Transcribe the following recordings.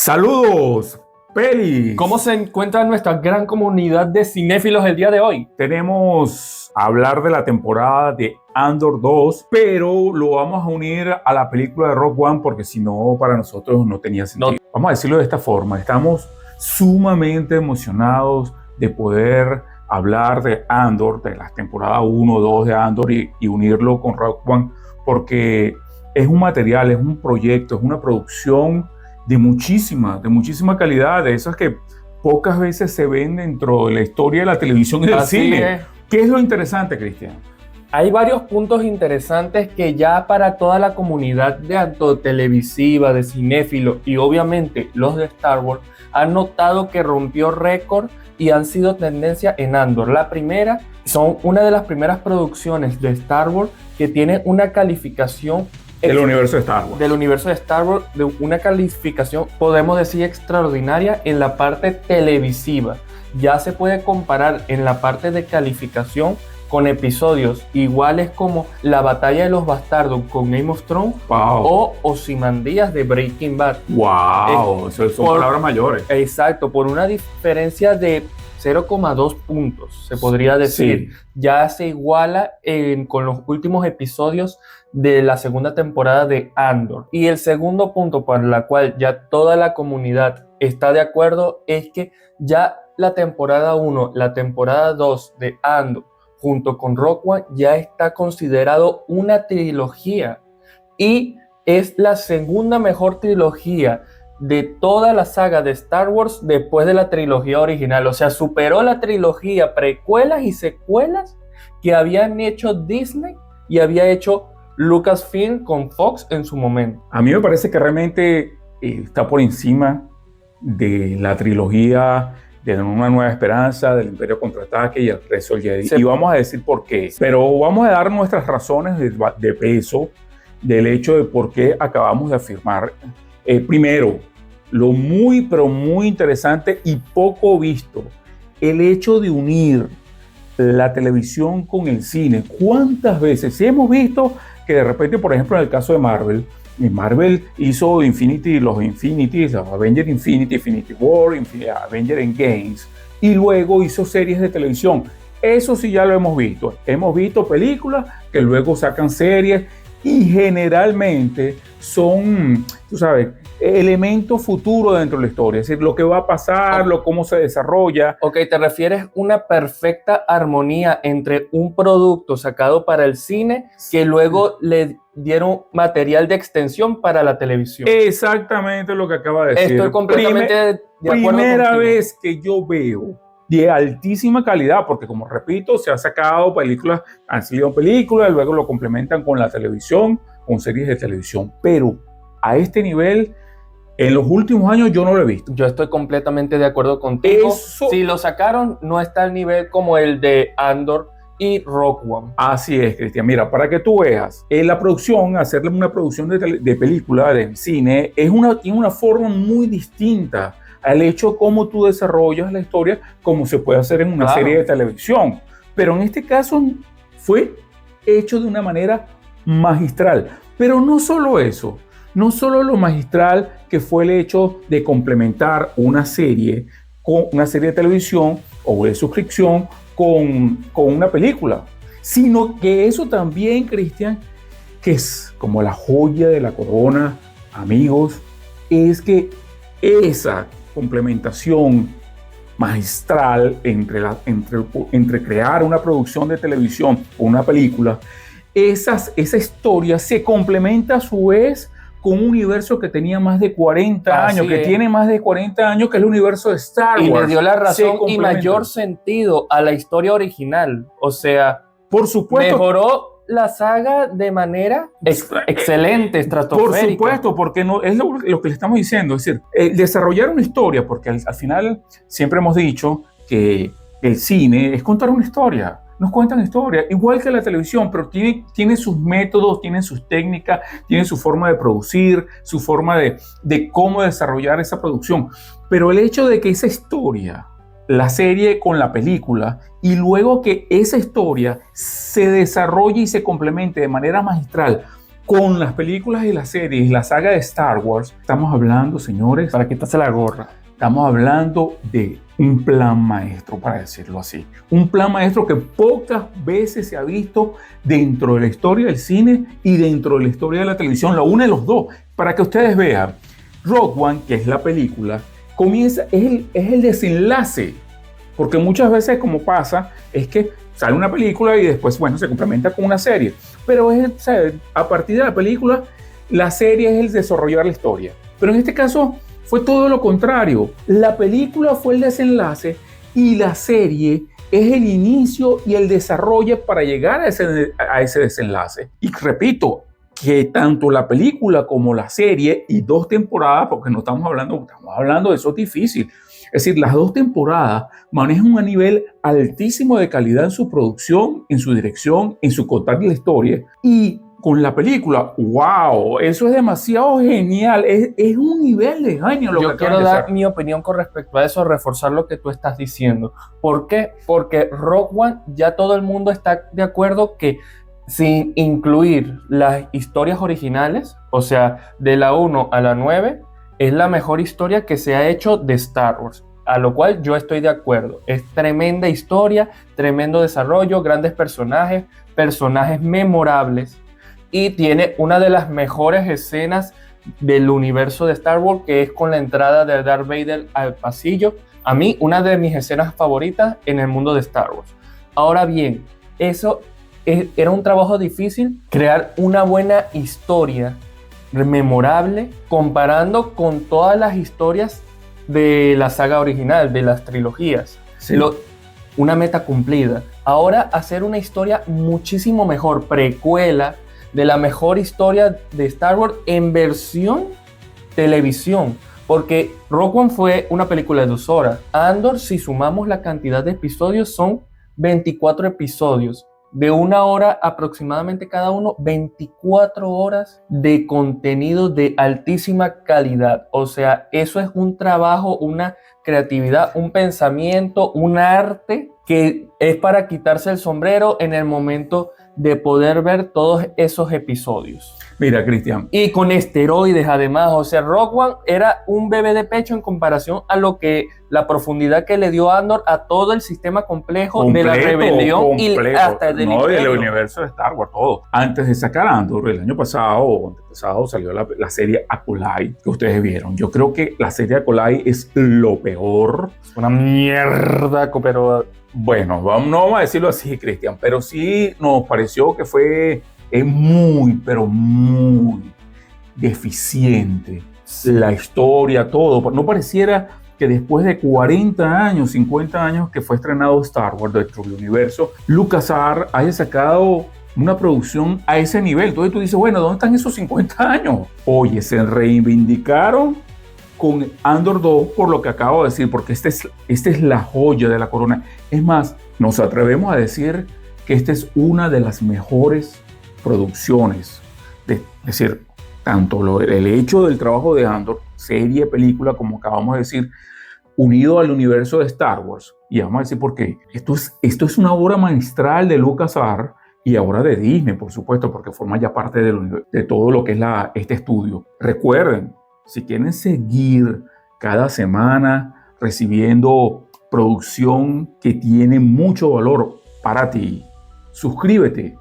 Saludos, Pelis. ¿Cómo se encuentra nuestra gran comunidad de cinéfilos el día de hoy? Tenemos a hablar de la temporada de Andor 2, pero lo vamos a unir a la película de Rogue One porque si no, para nosotros no tenía sentido. Vamos a decirlo de esta forma, estamos sumamente emocionados de poder hablar de Andor, de la temporada 1, 2 de Andor y unirlo con Rogue One, porque es un material, es un proyecto, es una producción de muchísima calidad, de esas que pocas veces se ven dentro de la historia de la televisión y del cine. ¿Qué es lo interesante, Cristian? Hay varios puntos interesantes que ya para toda la comunidad de tanto televisiva, de cinéfilo y obviamente los de Star Wars han notado que rompió récord y han sido tendencia en Andor. La primera, son una de las primeras producciones de Star Wars que tiene una calificación del universo de Star Wars. Del universo de Star Wars, de una calificación, podemos decir, extraordinaria en la parte televisiva. Ya se puede comparar en la parte de calificación con episodios iguales como La Batalla de los Bastardos con Game of Thrones, o Ozymandias de Breaking Bad. ¡Wow! Eso son palabras mayores. Exacto, por una diferencia de 0,2 puntos, se podría decir. Sí. Ya se iguala con los últimos episodios de la segunda temporada de Andor. Y el segundo punto por el cual ya toda la comunidad está de acuerdo es que ya la temporada 1, la temporada 2 de Andor junto con Rogue One ya está considerado una trilogía y es la segunda mejor trilogía de toda la saga de Star Wars después de la trilogía original. O sea, superó la trilogía precuelas y secuelas que habían hecho Disney y había hecho Lucasfilm con Fox en su momento. A mí me parece que realmente está por encima de la trilogía de Una Nueva Esperanza, del Imperio Contraataque y el Regreso del Jedi. Sí. Y vamos a decir por qué. Pero vamos a dar nuestras razones de peso del hecho de por qué acabamos de afirmar. Primero, lo muy interesante y poco visto, el hecho de unir la televisión con el cine. ¿Cuántas veces hemos visto que de repente, por ejemplo, en el caso de Marvel hizo los Infinities, Avengers Infinity, Infinity War, Avengers Endgame, y luego hizo series de televisión? Eso sí ya lo hemos visto. Hemos visto películas que luego sacan series y generalmente son, tú sabes, elementos futuros dentro de la historia, es decir, lo que va a pasar, cómo se desarrolla. Ok, te refieres a una perfecta armonía entre un producto sacado para el cine que luego le dieron material de extensión para la televisión. Exactamente lo que acaba de decir. Estoy completamente de acuerdo Primera contigo. Vez que yo veo de altísima calidad, porque como repito, se han sacado películas, han salido películas, luego lo complementan con la televisión, con series de televisión, pero a este nivel, en los últimos años yo no lo he visto. Yo estoy completamente de acuerdo contigo. Si lo sacaron, no está al nivel como el de Andor y Rogue One. Así es, Cristian. Mira, para que tú veas, la producción, hacerle una producción de película, de cine, tiene una forma muy distinta al hecho de cómo tú desarrollas la historia, como se puede hacer en una serie de televisión. Pero en este caso fue hecho de una manera magistral. Pero no solo eso, no solo lo magistral que fue el hecho de complementar una serie con una serie de televisión o de suscripción con una película, sino que eso también, Cristian, que es como la joya de la corona, amigos, es que esa complementación magistral entre crear una producción de televisión o una película, esa historia se complementa a su vez con un universo que tenía más de 40 años, que tiene más de 40 años, que es el universo de Star Wars. Y le dio la razón y mayor sentido a la historia original. O sea, por supuesto, mejoró la saga de manera excelente, estratosférica. Por supuesto, porque no, es lo que le estamos diciendo. Es decir, desarrollar una historia, porque al final siempre hemos dicho que el cine es contar una historia. Nos cuentan historias, igual que la televisión, pero tiene sus métodos, tiene sus técnicas, tiene su forma de producir, su forma de cómo desarrollar esa producción. Pero el hecho de que esa historia, la serie con la película, y luego que esa historia se desarrolle y se complemente de manera magistral con las películas y las series, la saga de Star Wars, estamos hablando, señores, Para quitarse la gorra. estamos hablando de un plan maestro, para decirlo así. Un plan maestro que pocas veces se ha visto dentro de la historia del cine y dentro de la historia de la televisión. Lo une los dos. Para que ustedes vean, Rogue One, que es la película, comienza, es el desenlace. Porque muchas veces, como pasa, es que sale una película y después, bueno, se complementa con una serie. Pero o sea, a partir de la película, la serie es el desarrollar la historia. Pero en este caso fue todo lo contrario. La película fue el desenlace y la serie es el inicio y el desarrollo para llegar a ese desenlace. Y repito, que tanto la película como la serie y 2 temporadas, porque no estamos hablando de eso, es difícil. Es decir, las 2 temporadas manejan un nivel altísimo de calidad en su producción, en su dirección, en su contar la historia. Y con la película, wow, eso es demasiado genial. Es un nivel de genio lo que Yo quiero acaban de dar hacer. mi opinión con respecto a eso, reforzar lo que tú estás diciendo. ¿Por qué? Porque Rogue One ya todo el mundo está de acuerdo que sin incluir las historias originales, o sea, de la 1 a la 9, es la mejor historia que se ha hecho de Star Wars, a lo cual yo estoy de acuerdo. Es tremenda historia, tremendo desarrollo, grandes personajes, personajes memorables, y tiene una de las mejores escenas del universo de Star Wars, que es con la entrada de Darth Vader al pasillo. A mí, una de mis escenas favoritas en el mundo de Star Wars. Ahora bien, era un trabajo difícil, crear una buena historia memorable, comparando con todas las historias de la saga original, de las trilogías. Sí. Una meta cumplida. Ahora hacer una historia muchísimo mejor, precuela de la mejor historia de Star Wars en versión televisión. Porque Rogue One fue una película de 2 horas. Andor, si sumamos la cantidad de episodios, son 24 episodios. De 1 hora aproximadamente cada uno, 24 horas de contenido de altísima calidad. O sea, eso es un trabajo, una creatividad, un pensamiento, un arte que es para quitarse el sombrero en el momento de poder ver todos esos episodios. Mira, Cristian. Y con esteroides además, o sea, Rogue One era un bebé de pecho en comparación a lo que la profundidad que le dio Andor a todo el sistema complejo de la rebelión y hasta del del universo de Star Wars, todo. Antes de sacar Andor, el año pasado o antepasado salió la serie Acolyte que ustedes vieron. Yo creo que la serie Acolyte es lo peor. Es una mierda, pero bueno, no vamos a decirlo así, Cristian, pero sí nos pareció que fue muy, pero muy deficiente. La historia, todo. No pareciera que después de 40 años, 50 años que fue estrenado Star Wars dentro del universo, LucasArts haya sacado una producción a ese nivel. Entonces tú dices, bueno, ¿dónde están esos 50 años? Oye, se reivindicaron con Andor 2 por lo que acabo de decir, porque esta es la joya de la corona. Es más, nos atrevemos a decir que esta es una de las mejores producciones. Es decir, tanto el hecho del trabajo de Andor, serie, película, como acabamos de decir, unido al universo de Star Wars. Y vamos a decir por qué. Esto es una obra magistral de LucasArts y ahora de Disney, por supuesto, porque forma ya parte de todo lo que es este estudio. Recuerden, si quieren seguir cada semana recibiendo producción que tiene mucho valor para ti, suscríbete,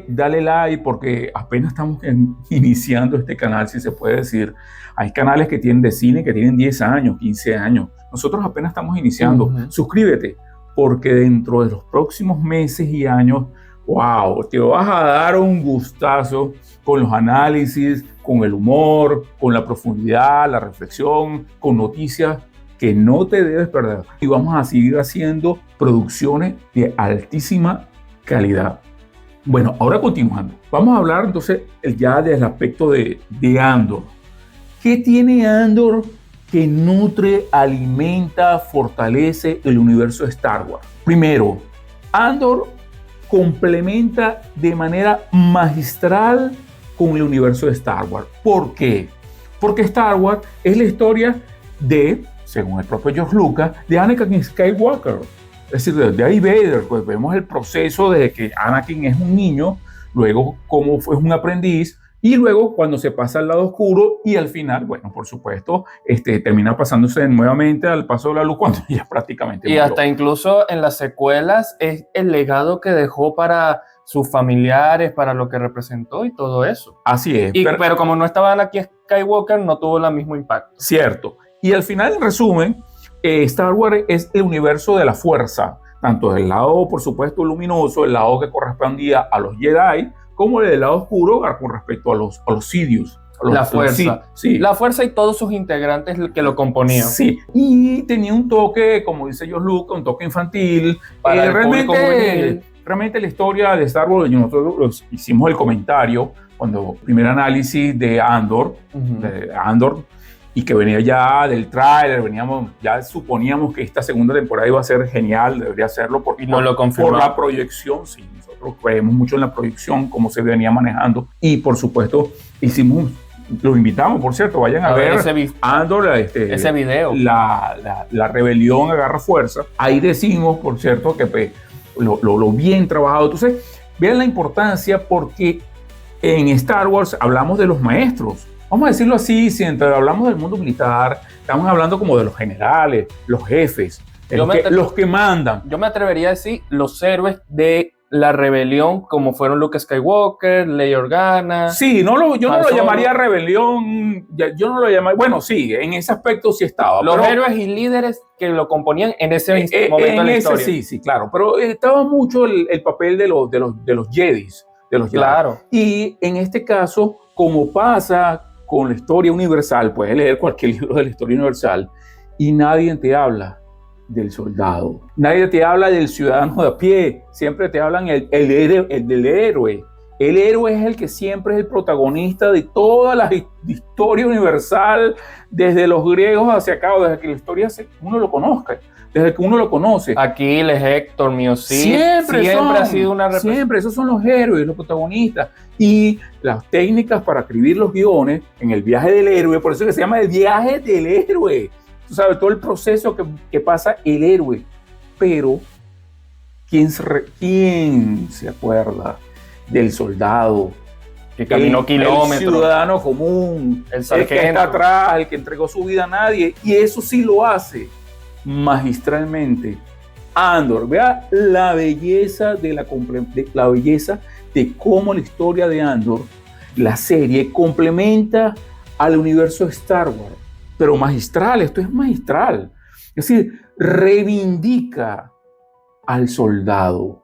dale like, porque apenas estamos iniciando este canal, si se puede decir. Hay canales que tienen de cine que tienen 10 años, 15 años. Nosotros apenas estamos iniciando. Suscríbete, porque dentro de los próximos meses y años, wow, te vas a dar un gustazo con los análisis, con el humor, con la profundidad, la reflexión, con noticias que no te debes perder. Y vamos a seguir haciendo producciones de altísima calidad. Bueno, ahora continuando. Vamos a hablar entonces ya del aspecto de Andor. ¿Qué tiene Andor que nutre, alimenta, fortalece el universo de Star Wars? Primero, Andor complementa de manera magistral con el universo de Star Wars. ¿Por qué? Porque Star Wars es la historia de, según el propio George Lucas, de Anakin Skywalker. Es decir, de Darth Vader. Pues vemos el proceso desde que Anakin es un niño, luego cómo fue un aprendiz, y luego cuando se pasa al lado oscuro y al final, bueno, por supuesto, termina pasándose nuevamente al paso de la luz cuando ya prácticamente y murió. hasta incluso en las secuelas es el legado que dejó para sus familiares, para lo que representó y todo eso. Así es. Pero como no estaban aquí Skywalker, no tuvo el mismo impacto. Cierto. Y al final, en resumen, Star Wars es el universo de la fuerza, tanto del lado, por supuesto, luminoso, el lado que correspondía a los Jedi, como del lado oscuro con respecto a los Sidious. La fuerza. Sí. La fuerza y todos sus integrantes que lo componían. Sí. Y tenía un toque, como dice George Lucas, un toque infantil. Para el público juvenil. Realmente la historia de Star Wars, nosotros hicimos el comentario cuando el primer análisis de Andor, y que venía ya del tráiler, ya suponíamos que esta segunda temporada iba a ser genial, debería serlo, y no lo confirmó. Por la proyección, sí, nosotros creemos mucho en la proyección, cómo se venía manejando, y por supuesto los invitamos, por cierto, vayan a ver Andor, ese video. La rebelión agarra fuerza. Ahí decimos, por cierto, que lo bien trabajado. Entonces, vean la importancia, porque en Star Wars hablamos de los maestros. Vamos a decirlo así, si hablamos del mundo militar, estamos hablando como de los generales, los jefes, los que mandan. Yo me atrevería a decir los héroes de la rebelión, como fueron Luke Skywalker, Leia Organa. Sí, yo no lo llamaría rebelión, yo no lo llamaría, bueno, sí, en ese aspecto sí estaba. Los héroes y líderes que lo componían en ese momento de la historia. Sí, claro, pero estaba mucho el papel de los Jedis, Claro. Y en este caso, como pasa con la historia universal, puedes leer cualquier libro de la historia universal y nadie te habla del soldado, nadie te habla del ciudadano de a pie, siempre te hablan del héroe. El héroe es el que siempre es el protagonista de toda la historia universal, desde los griegos hacia acá, desde que la historia uno lo conozca, desde que uno lo conoce. Aquiles, Héctor, Miocid, siempre ha sido una representación. Siempre, esos son los héroes, los protagonistas. Y las técnicas para escribir los guiones en el viaje del héroe, por eso que se llama el viaje del héroe. Tú sabes, todo el proceso que pasa el héroe. Pero, ¿quién se acuerda del soldado? Que caminó kilómetros. El ciudadano común, el sargento, el que está atrás, el que entregó su vida a nadie. Y eso sí lo hace magistralmente Andor. Vea la belleza la belleza de cómo la historia de Andor, la serie, complementa al universo de Star Wars, pero magistral. Esto es magistral, es decir, reivindica al soldado,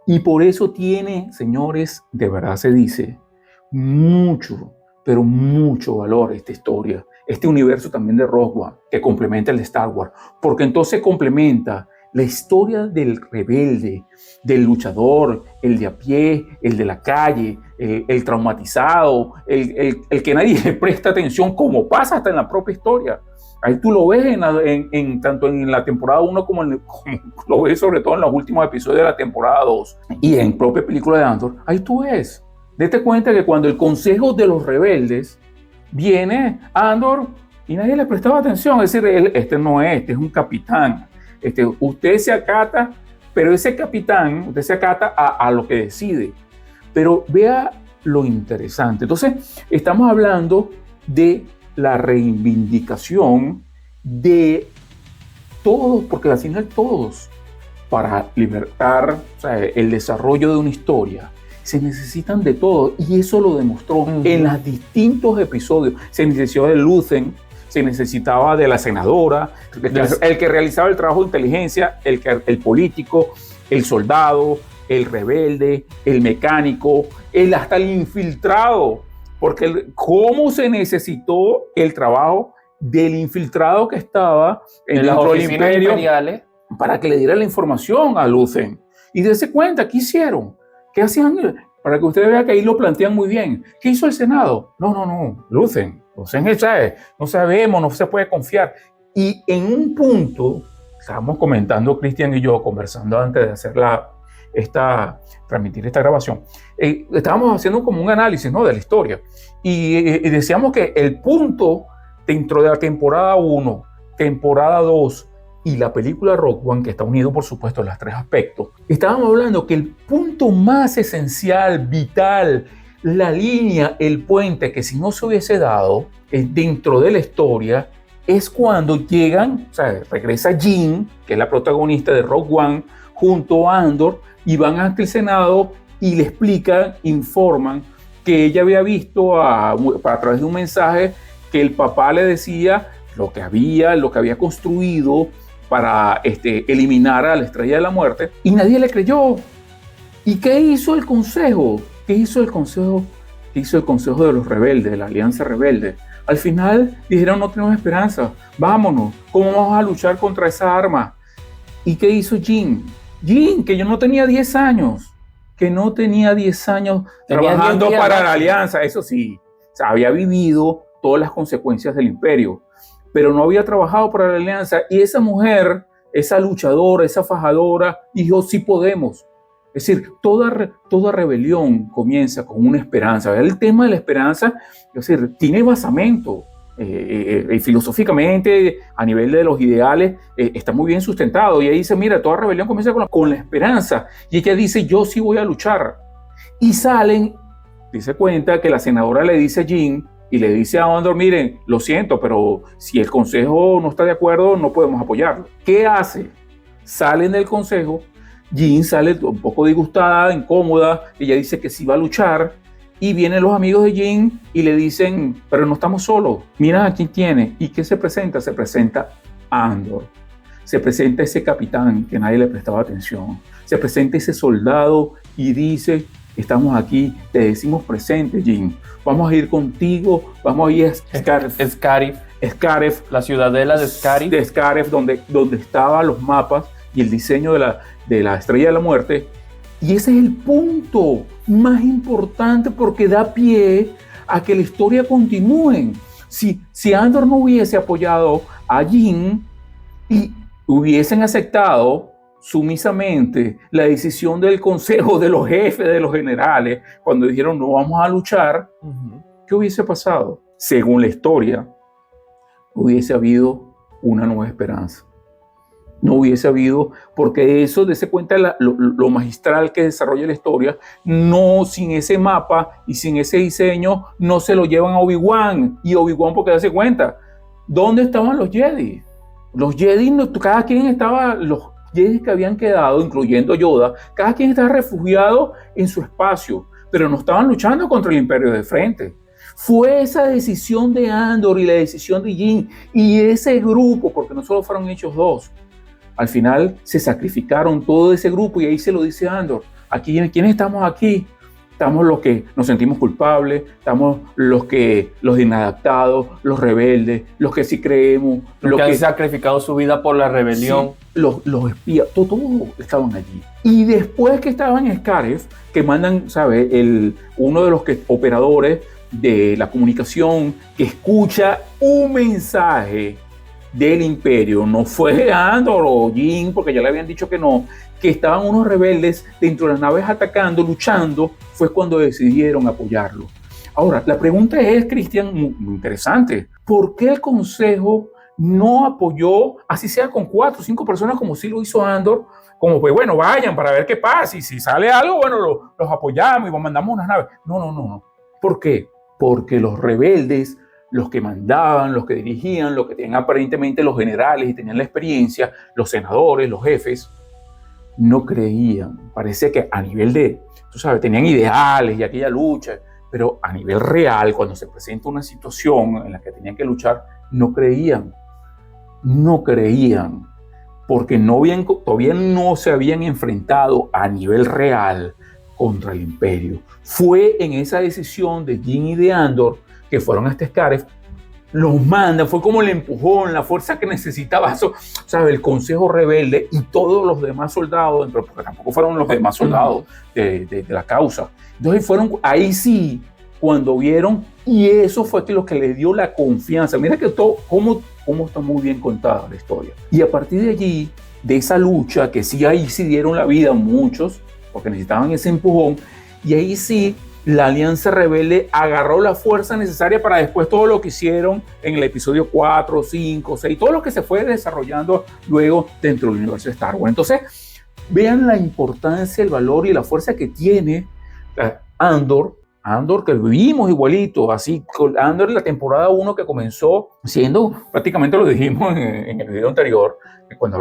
y por eso tiene, señores, de verdad se dice, mucho, pero mucho valor esta historia, este universo también de Rogue One, que complementa el de Star Wars, porque entonces complementa la historia del rebelde, del luchador, el de a pie, el de la calle, el traumatizado, el que nadie le presta atención, como pasa hasta en la propia historia. Ahí tú lo ves tanto en la temporada 1 como lo ves sobre todo en los últimos episodios de la temporada 2 y en propia película de Andor. Ahí tú ves. Date cuenta que cuando el Consejo de los Rebeldes viene a Andor y nadie le prestaba atención, es decir, este es un capitán. Usted se acata, pero ese capitán, usted se acata a lo que decide. Pero vea lo interesante. Entonces, estamos hablando de la reivindicación de todos, porque al final todos, para libertar, o sea, el desarrollo de una historia, se necesitan de todo, y eso lo demostró en los distintos episodios. Se necesitó de Luthen, se necesitaba de la senadora, el que realizaba el trabajo de inteligencia, el político, el soldado, el rebelde, el mecánico, hasta el infiltrado, porque cómo se necesitó el trabajo del infiltrado que estaba en las oficinas imperio imperiales para que le diera la información a Luthen. Y dése cuenta, ¿qué hicieron? ¿Qué hacían? Para que ustedes vean que ahí lo plantean muy bien. ¿Qué hizo el Senado? No, Luthen no sabemos, no se puede confiar. Y en un punto, estábamos comentando, Cristian y yo, conversando antes de hacer transmitir esta grabación, estábamos haciendo como un análisis, ¿no?, de la historia. Y decíamos que el punto dentro de la temporada 1, temporada 2 y la película Rogue One, que está unido por supuesto a los tres aspectos, estábamos hablando que el punto más esencial, vital, la línea, el puente que si no se hubiese dado dentro de la historia es cuando llegan, o sea, regresa Jean, que es la protagonista de Rogue One, junto a Andor, y van ante el Senado y le explican, informan que ella había visto a través de un mensaje que el papá le decía lo que había construido para eliminar a la Estrella de la Muerte, y nadie le creyó. ¿Y qué hizo el Consejo? ¿Qué hizo el Consejo de los rebeldes, de la Alianza Rebelde? Al final dijeron, no tenemos esperanza, vámonos, ¿cómo vamos a luchar contra esa arma? ¿Y qué hizo Jean? Jean, que yo no tenía 10 años, trabajando para la Alianza, eso sí, o sea, había vivido todas las consecuencias del imperio, pero no había trabajado para la Alianza, y esa mujer, esa luchadora, esa fajadora, dijo, sí podemos. Es decir, toda rebelión comienza con una esperanza. El tema de la esperanza, es decir, tiene basamento. Filosóficamente, a nivel de los ideales, está muy bien sustentado. Y ahí dice, mira, toda rebelión comienza con la esperanza. Y ella dice, yo sí voy a luchar. Y salen, dice cuenta que la senadora le dice a Jean y le dice a Andor, miren, lo siento, pero si el consejo no está de acuerdo, no podemos apoyarlo. ¿Qué hace? Salen del consejo. Jean sale un poco disgustada, incómoda, ella dice que sí va a luchar, y vienen los amigos de Jean y le dicen, pero no estamos solos, mira a quién tiene. ¿Y qué se presenta? Se presenta Andor, se presenta ese capitán que nadie le prestaba atención, se presenta ese soldado y dice, estamos aquí, te decimos presente, Jean, vamos a ir contigo, vamos a ir a Scarif, la ciudadela de Scarif, donde estaban los mapas y el diseño de la Estrella de la Muerte. Y ese es el punto más importante porque da pie a que la historia continúe. Si Andor no hubiese apoyado a Jean y hubiesen aceptado sumisamente la decisión del consejo, de los jefes, de los generales, cuando dijeron no vamos a luchar, ¿qué hubiese pasado? Según la historia, hubiese habido una nueva esperanza. No hubiese habido, porque eso, dése cuenta lo magistral que desarrolla la historia, no, sin ese mapa y sin ese diseño, no se lo llevan a Obi-Wan. Y Obi-Wan, porque darse cuenta, ¿dónde estaban los Jedi? Los Jedi, cada quien estaba, los Jedi que habían quedado, incluyendo Yoda, cada quien estaba refugiado en su espacio, pero no estaban luchando contra el Imperio de frente. Fue esa decisión de Andor y la decisión de Jean y ese grupo, porque no solo fueron ellos dos. Al final se sacrificaron todo ese grupo y ahí se lo dice Andor. Aquí, ¿quiénes estamos aquí? Estamos los que nos sentimos culpables, estamos los inadaptados, los rebeldes, los que sí creemos. Los que han sacrificado su vida por la rebelión. Sí, los espías, todos estaban allí. Y después que estaban en Scarif, que mandan, ¿sabes? Uno de los operadores de la comunicación que escucha un mensaje del imperio, no fue Andor o Jean, porque ya le habían dicho que no, que estaban unos rebeldes dentro de las naves atacando, luchando, fue cuando decidieron apoyarlo. Ahora, la pregunta es, Cristian, muy interesante, ¿por qué el Consejo no apoyó, así sea con 4 o 5 personas como sí lo hizo Andor, como pues bueno, vayan para ver qué pasa y si sale algo, bueno, los apoyamos y mandamos unas naves? No. ¿Por qué? Porque los rebeldes, los que mandaban, los que dirigían, los que tenían aparentemente los generales y tenían la experiencia, los senadores, los jefes, no creían. Parece que a nivel de, tú sabes, tenían ideales y aquella lucha, pero a nivel real, cuando se presenta una situación en la que tenían que luchar, no creían, porque todavía no se habían enfrentado a nivel real contra el imperio. Fue en esa decisión de Jean y de Andor que fueron a Scarif, los mandan, fue como el empujón, la fuerza que necesitaba eso, ¿sabes? El Consejo Rebelde y todos los demás soldados, porque tampoco fueron los demás soldados de la causa. Entonces fueron ahí sí, cuando vieron, y eso fue lo que les dio la confianza. Mira que cómo está muy bien contada la historia. Y a partir de allí, de esa lucha, que sí ahí sí dieron la vida muchos, porque necesitaban ese empujón, y ahí sí la Alianza Rebelde agarró la fuerza necesaria para después todo lo que hicieron en el episodio 4, 5, 6, todo lo que se fue desarrollando luego dentro del universo de Star Wars. Entonces, vean la importancia, el valor y la fuerza que tiene Andor, que vivimos igualito, así, Andor en la temporada 1 que comenzó siendo, prácticamente lo dijimos en el video anterior, cuando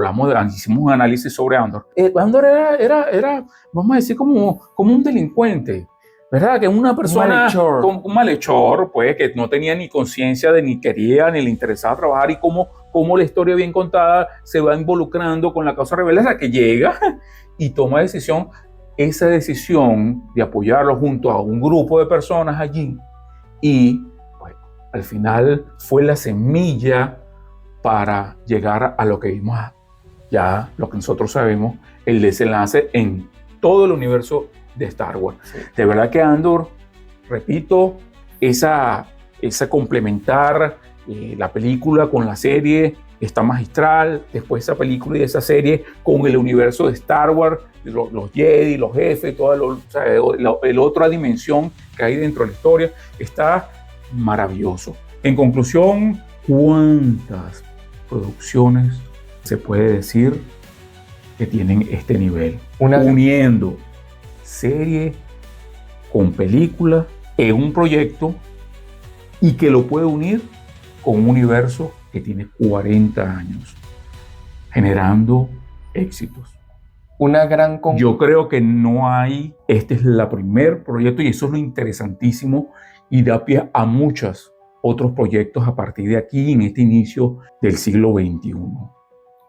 hicimos un análisis sobre Andor. Andor era, vamos a decir, como un delincuente, ¿verdad? Que una persona, un malhechor, pues, que no tenía ni conciencia de ni quería ni le interesaba trabajar, y cómo la historia bien contada se va involucrando con la causa rebelde hasta que llega y toma esa decisión de apoyarlo junto a un grupo de personas allí, y pues, al final fue la semilla para llegar a lo que vimos ya, lo que nosotros sabemos, el desenlace en todo el universo de Star Wars. Sí. De verdad que Andor, repito, esa complementar la película con la serie está magistral. Después esa película y esa serie con el universo de Star Wars, los Jedi, los jefes, toda la otra dimensión que hay dentro de la historia, está maravilloso. En conclusión, ¿cuántas producciones se puede decir que tienen este nivel? Uniendo serie con película en un proyecto, y que lo puede unir con un universo que tiene 40 años generando éxitos. Yo creo que no hay, este es el primer proyecto, y eso es lo interesantísimo, y da pie a muchos otros proyectos a partir de aquí en este inicio del siglo XXI.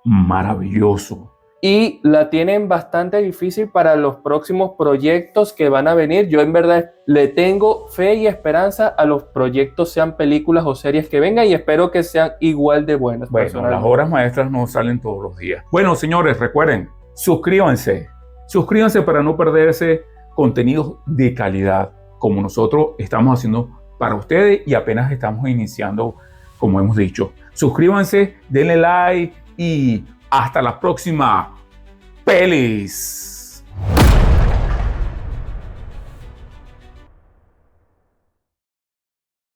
Maravilloso. Y la tienen bastante difícil para los próximos proyectos que van a venir. Yo en verdad le tengo fe y esperanza a los proyectos, sean películas o series que vengan, y espero que sean igual de buenas. Bueno, las obras maestras no salen todos los días. Bueno, señores, recuerden, suscríbanse para no perderse contenidos de calidad como nosotros estamos haciendo para ustedes, y apenas estamos iniciando, como hemos dicho. Suscríbanse, denle like y hasta la próxima. Pelis.